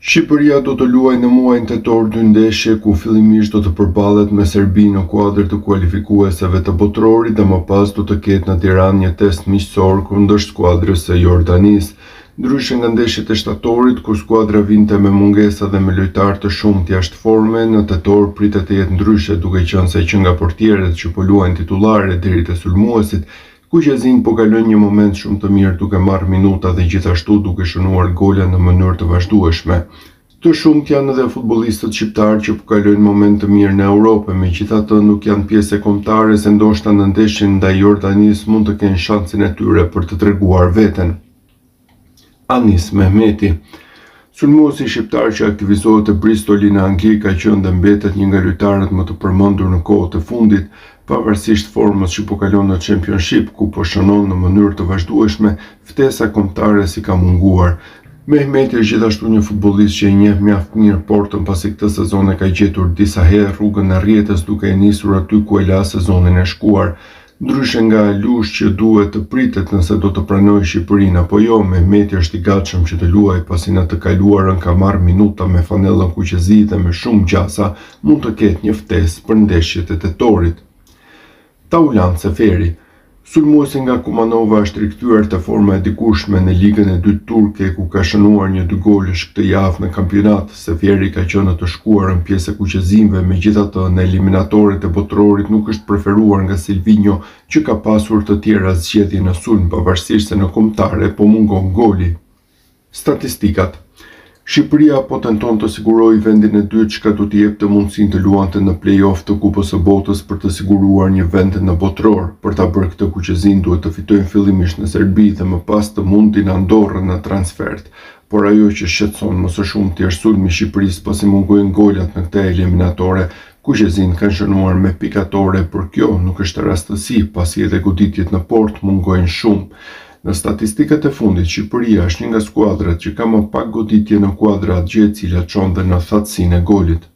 Shqipëria do të luajë në muajin tetor 2 ndeshje ku fillimisht do të përballet me Serbinë në kuadër të kualifikuesave të botrorit dhe më pas do të ketë në Tiranë një test miqësor kundër skuadrës së Jordanisë. Ndryshe nga ndeshjet e shtatorit ku skuadra vinte me mungesa dhe me lojtarë të shumtë jashtë forme, në tetor pritet të jetë ndryshe duke qenë se që nga portierët që po luajnë titulare deri te sulmuesit, Kuqezin po kalon një moment shumë të mirë duke marrë minuta dhe gjithashtu duke shënuar gola në mënyrë të vazhdueshme. Të shumt janë edhe futbollistët shqiptarë që po kalojnë moment të mirë në Europë, megjithatë nuk janë pjesë e kombëtare se ndoshta në ndeshjen ndaj Jordanisë mund të kenë shansin e tyre për të treguar veten. Anis Mehmeti. Sulmuesi shqiptar që aktivizohet te Bristoli në Angli ka qenë dhe mbetet një nga lojtarët më të përmendur në kohët e fundit, pavarësisht formës që po kalon në Championship ku po shënon në mënyrë të vazhdueshme, ftesa kombëtare si ka munguar. Mehmeti është gjithashtu një futbollist që e njeh mjaft mirë Portën pasi këtë sezon e ka gjetur disa herë rrugën e rrjetës duke e nisur aty ku e la sezonin e shkuar. Ndryshe nga Lush që duhet të pritet nëse do të pranojë Shqipërinë apo jo, Mehmeti është i gatshëm që të luajë pasi në të kaluarën ka marrë minuta me fanellën Kuqezi dhe me shumë gjasa mund të ketë një ftesë për ndeshjet e tetorit. Taulan Seferi. Sulmuesi nga Kumanova është rikthyer te forma e dikurshme në Ligën e dytë turke ku ka shënuar 2 golësh këtë javë në kampionat. Seferi ka qenë të shkuarën pjesë e kuqezinëve, megjithatë në eliminatorët e botrorit nuk është preferuar nga Silvinho që ka pasur të tjera zgjedhje në sulm pavarësisht se në kombëtare po mungon goli. Statistikat. Shqipëria po tenton të sigurojë vendin e dytë çka do t'i jepte mundësinë të luante në play-off të Kupës së Botës për të siguruar një vend në botror. Për ta bërë këtë Kuqezin duhet të fitojnë fillimisht në Serbi dhe më pas të mundin Andorrën në transfert. Por ajo që shqetëson më së shumti është sulmi i Shqipërisë pasi mungojnë golat në këtë eliminatore. Kuqezin kanë shënuar me pikatore, por kjo nuk është rastësi pasi edhe goditjet në port mungojnë shumë. Në statistikat e fundit, Shqipëria është një nga skuadrat që ka më pak goditje në kuadrat gjë e cila çon dhe në thatësinë e golit.